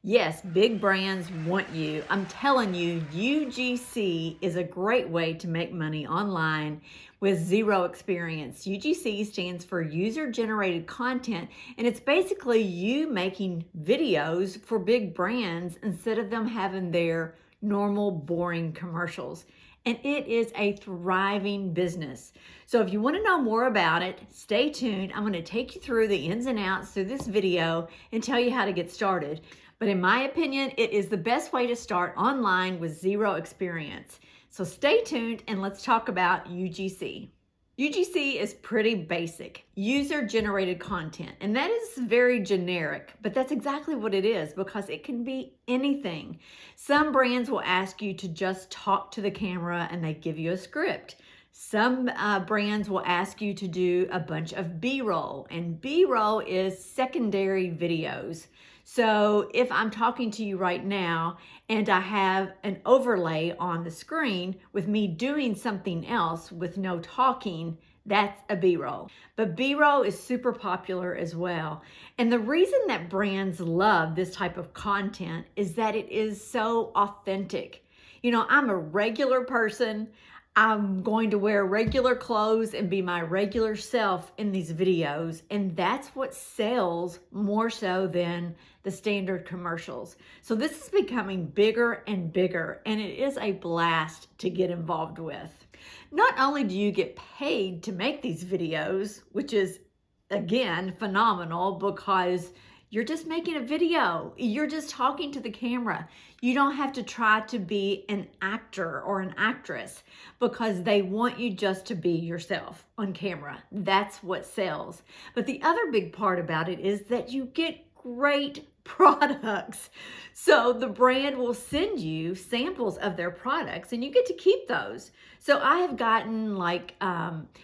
Yes, big brands want you. I'm telling you, UGC is a great way to make money online with zero experience. UGC stands for user generated content, and it's basically you making videos for big brands instead of them having their normal, boring commercials. And it is a thriving business. So if you want to know more about it, stay tuned. I'm going to take you through the ins and outs through this video and tell you how to get started. But in my opinion, it is the best way to start online with zero experience. So stay tuned and let's talk about UGC. UGC is pretty basic, user-generated content, and that is very generic, but that's exactly what it is because it can be anything. Some brands will ask you to just talk to the camera and they give you a script. Some brands will ask you to do a bunch of B-roll, and B-roll is secondary videos. So if I'm talking to you right now and I have an overlay on the screen with me doing something else with no talking, that's a B-roll. But B-roll is super popular as well. And the reason that brands love this type of content is that it is so authentic. You know, I'm a regular person. I'm going to wear regular clothes and be my regular self in these videos. And that's what sells more so than the standard commercials. So this is becoming bigger and bigger, and it is a blast to get involved with. Not only do you get paid to make these videos, which is again phenomenal because you're just making a video. You're just talking to the camera. You don't have to try to be an actor or an actress because they want you just to be yourself on camera. That's what sells. But the other big part about it is that you get great products. So the brand will send you samples of their products and you get to keep those. So I have gotten like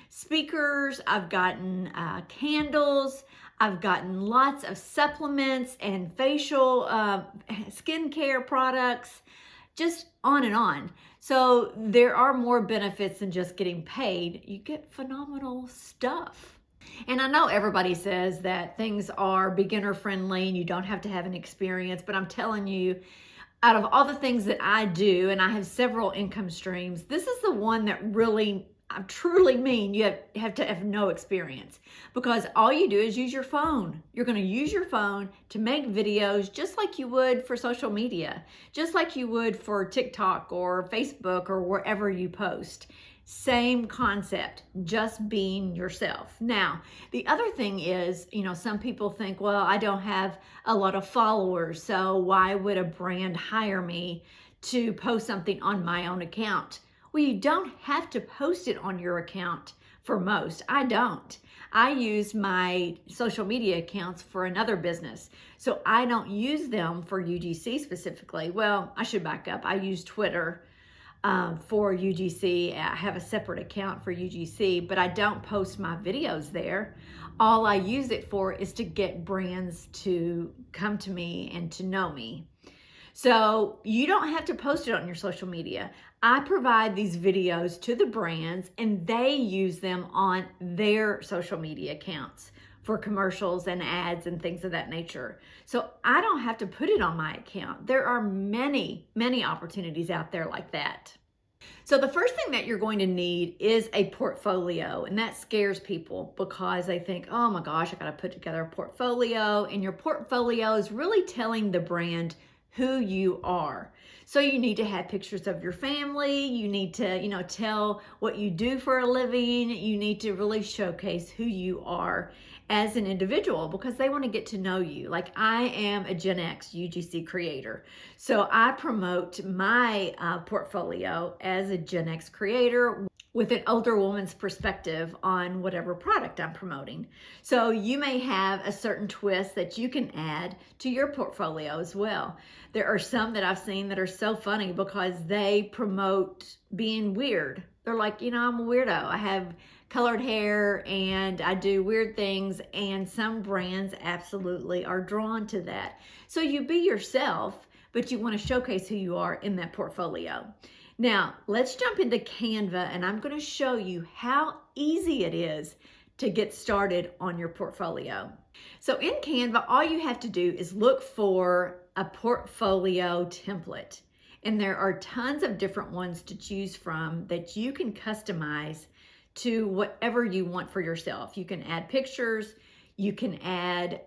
speakers, I've gotten candles, I've gotten lots of supplements and facial skincare products, just on and on. So there are more benefits than just getting paid. You get phenomenal stuff. And I know everybody says that things are beginner friendly and you don't have to have an experience, but I'm telling you, out of all the things that I do, and I have several income streams, this is the one that really I truly mean you have to have no experience because all you do is use your phone. You're going to use your phone to make videos just like you would for social media, just like you would for TikTok or Facebook or wherever you post. Same concept, just being yourself. Now, the other thing is, you know, some people think, well, I don't have a lot of followers, so why would a brand hire me to post something on my own account? Well, you don't have to post it on your account for most. I don't. I use my social media accounts for another business. So I don't use them for UGC specifically. Well, I should back up. I use Twitter for UGC. I have a separate account for UGC, but I don't post my videos there. All I use it for is to get brands to come to me and to know me. So you don't have to post it on your social media. I provide these videos to the brands and they use them on their social media accounts for commercials and ads and things of that nature. So I don't have to put it on my account. There are many, many opportunities out there like that. So the first thing that you're going to need is a portfolio, and that scares people because they think, oh my gosh, I got to put together a portfolio, and your portfolio is really telling the brand who you are. So you need to have pictures of your family. You need to, tell what you do for a living. You need to really showcase who you are as an individual because they want to get to know you. Like I am a Gen X UGC creator. So I promote my portfolio as a Gen X creator with an older woman's perspective on whatever product I'm promoting. So you may have a certain twist that you can add to your portfolio as well. There are some that I've seen that are so funny because they promote being weird. They're like, I'm a weirdo. I have colored hair and I do weird things, and some brands absolutely are drawn to that. So you be yourself, but you want to showcase who you are in that portfolio. Now, let's jump into Canva, and I'm going to show you how easy it is to get started on your portfolio. So in Canva, all you have to do is look for a portfolio template. And there are tons of different ones to choose from that you can customize to whatever you want for yourself. You can add pictures, you can add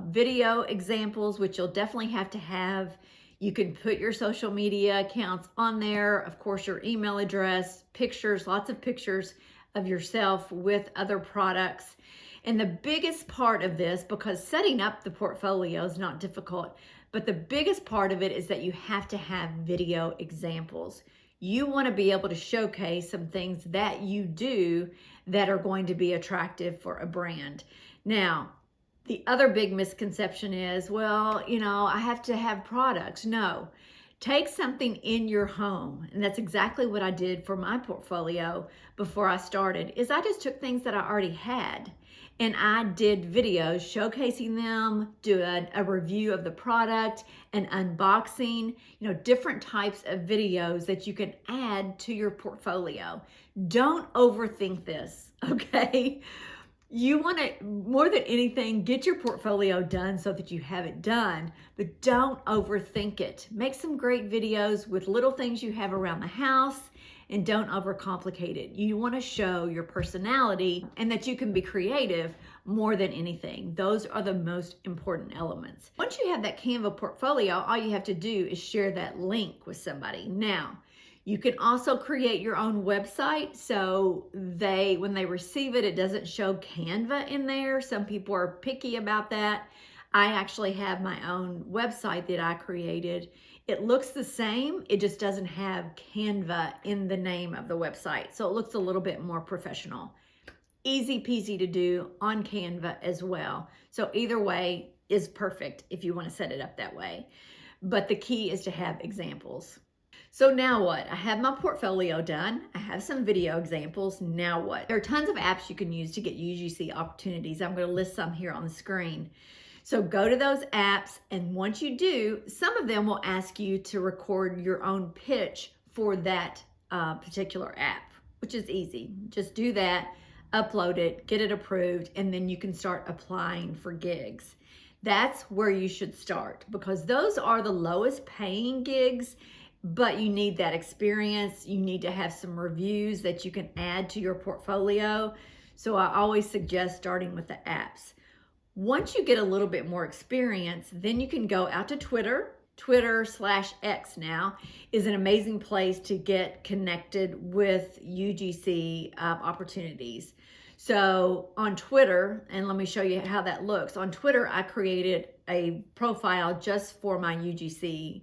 video examples, which you'll definitely have to have. You can put your social media accounts on there, of course, your email address, pictures, lots of pictures of yourself with other products. And the biggest part of this, because setting up the portfolio is not difficult, but the biggest part of it is that you have to have video examples. You want to be able to showcase some things that you do that are going to be attractive for a brand. Now, the other big misconception is, well, I have to have products. No, take something in your home. And that's exactly what I did for my portfolio before I started, is I just took things that I already had and I did videos showcasing them, do a review of the product, an unboxing, different types of videos that you can add to your portfolio. Don't overthink this, okay? You want to, more than anything, get your portfolio done so that you have it done, but don't overthink it. Make some great videos with little things you have around the house and don't overcomplicate it. You want to show your personality and that you can be creative more than anything. Those are the most important elements. Once you have that Canva portfolio, all you have to do is share that link with somebody. Now, you can also create your own website so when they receive it, it doesn't show Canva in there. Some people are picky about that. I actually have my own website that I created. It looks the same, it just doesn't have Canva in the name of the website. So it looks a little bit more professional. Easy peasy to do on Canva as well. So either way is perfect if you want to set it up that way. But the key is to have examples. So now what? I have my portfolio done. I have some video examples. Now what? There are tons of apps you can use to get UGC opportunities. I'm going to list some here on the screen. So go to those apps, and once you do, some of them will ask you to record your own pitch for that particular app, which is easy. Just do that, upload it, get it approved, and then you can start applying for gigs. That's where you should start, because those are the lowest paying gigs, but you need that experience. You need to have some reviews that you can add to your portfolio. So I always suggest starting with the apps. Once you get a little bit more experience, then you can go out to Twitter. Twitter/X now is an amazing place to get connected with UGC opportunities. So on Twitter, and let me show you how that looks. On Twitter, I created a profile just for my UGC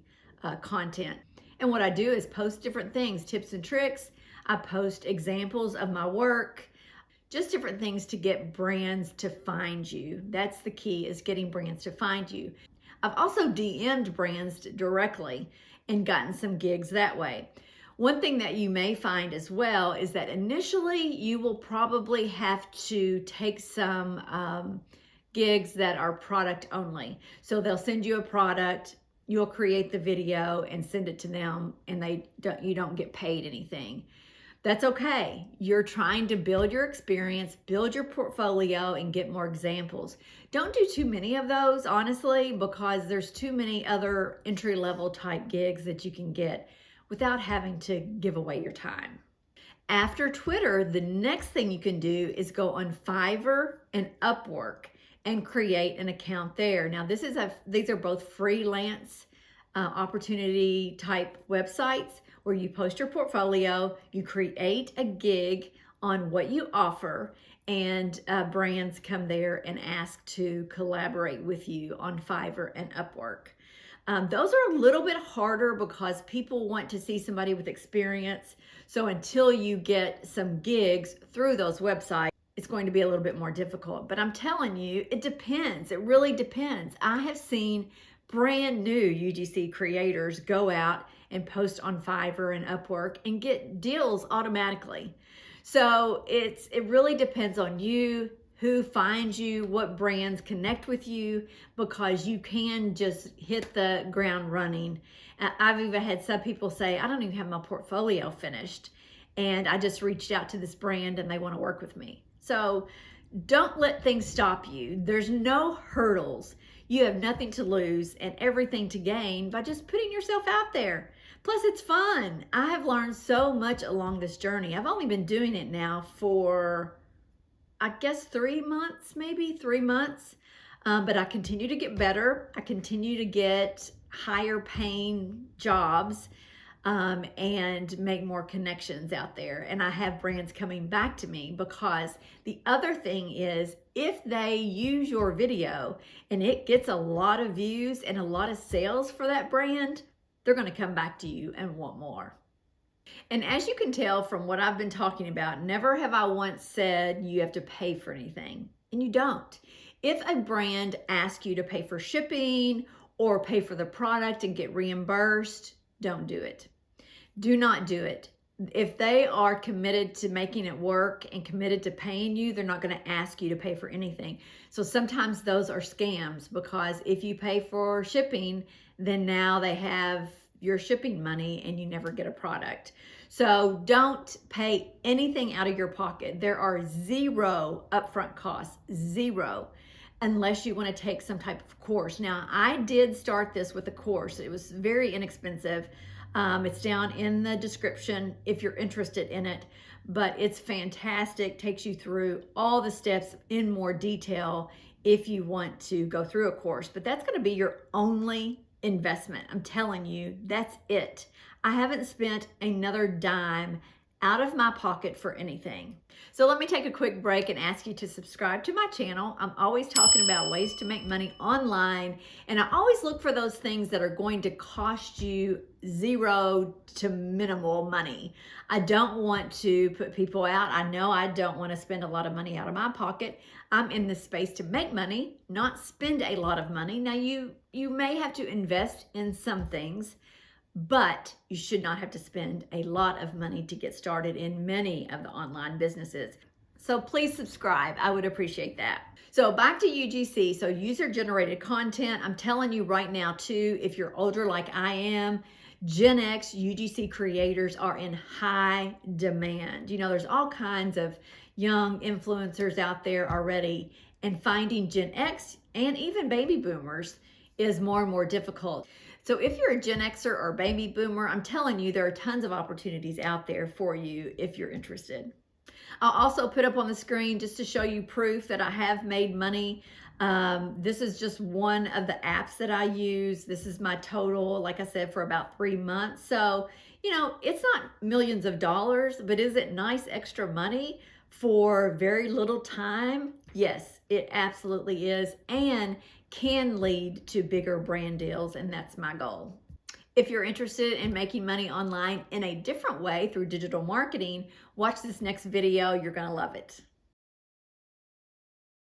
content. And what I do is post different things, tips and tricks. I post examples of my work, just different things to get brands to find you. That's the key, is getting brands to find you. I've also DM'd brands directly and gotten some gigs that way. One thing that you may find as well is that initially you will probably have to take some gigs that are product only. So they'll send you a product, you'll create the video and send it to them, and you don't get paid anything. That's okay. You're trying to build your experience, build your portfolio, and get more examples. Don't do too many of those, honestly, because there's too many other entry-level type gigs that you can get without having to give away your time. After Twitter, the next thing you can do is go on Fiverr and Upwork and create an account there. Now, these are both freelance opportunity type websites where you post your portfolio, you create a gig on what you offer, and brands come there and ask to collaborate with you on Fiverr and Upwork. Those are a little bit harder because people want to see somebody with experience. So until you get some gigs through those websites, it's going to be a little bit more difficult. But I'm telling you, it depends. It really depends. I have seen brand new UGC creators go out and post on Fiverr and Upwork and get deals automatically. So it really depends on you, who finds you, what brands connect with you, because you can just hit the ground running. I've even had some people say, I don't even have my portfolio finished, and I just reached out to this brand and they want to work with me. So Don't let things stop you. There's no hurdles. You have nothing to lose and everything to gain by just putting yourself out there. Plus, it's fun. I have learned so much along this journey. I've only been doing it now for, I guess, 3 months, maybe 3 months. But I continue to get better. I continue to get higher paying jobs and make more connections out there. And I have brands coming back to me because the other thing is if they use your video and it gets a lot of views and a lot of sales for that brand, they're going to come back to you and want more. And as you can tell from what I've been talking about, never have I once said you have to pay for anything, and you don't. If a brand asks you to pay for shipping or pay for the product and get reimbursed, don't do it. Do not do it. If they are committed to making it work and committed to paying you, they're not going to ask you to pay for anything. So sometimes those are scams, because if you pay for shipping, then now they have your shipping money and you never get a product. So don't pay anything out of your pocket. There are zero upfront costs, zero, unless you want to take some type of course. Now, I did start this with a course. It was very inexpensive. It's down in the description if you're interested in it, but it's fantastic. Takes you through all the steps in more detail if you want to go through a course, but that's going to be your only investment. I'm telling you, that's it. I haven't spent another dime out of my pocket for anything. So let me take a quick break and ask you to subscribe to my channel. I'm always talking about ways to make money online, and I always look for those things that are going to cost you zero to minimal money. I don't want to put people out. I know I don't want to spend a lot of money out of my pocket. I'm in this space to make money, not spend a lot of money. Now you may have to invest in some things, but you should not have to spend a lot of money to get started in many of the online businesses. So please subscribe. I would appreciate that. So back to UGC. So user generated content. I'm telling you right now too, if you're older like I am, Gen X UGC creators are in high demand. You know, there's all kinds of young influencers out there already, and finding Gen X and even baby boomers is more and more difficult. So if you're a Gen Xer or baby boomer, I'm telling you, there are tons of opportunities out there for you if you're interested. I'll also put up on the screen just to show you proof that I have made money. This is just one of the apps that I use. This is my total, like I said, for about 3 months. So, you know, it's not millions of dollars, but is it nice extra money for very little time? Yes, it absolutely is, and can lead to bigger brand deals, and that's my goal. If you're interested in making money online in a different way through digital marketing, watch this next video. You're going to love it.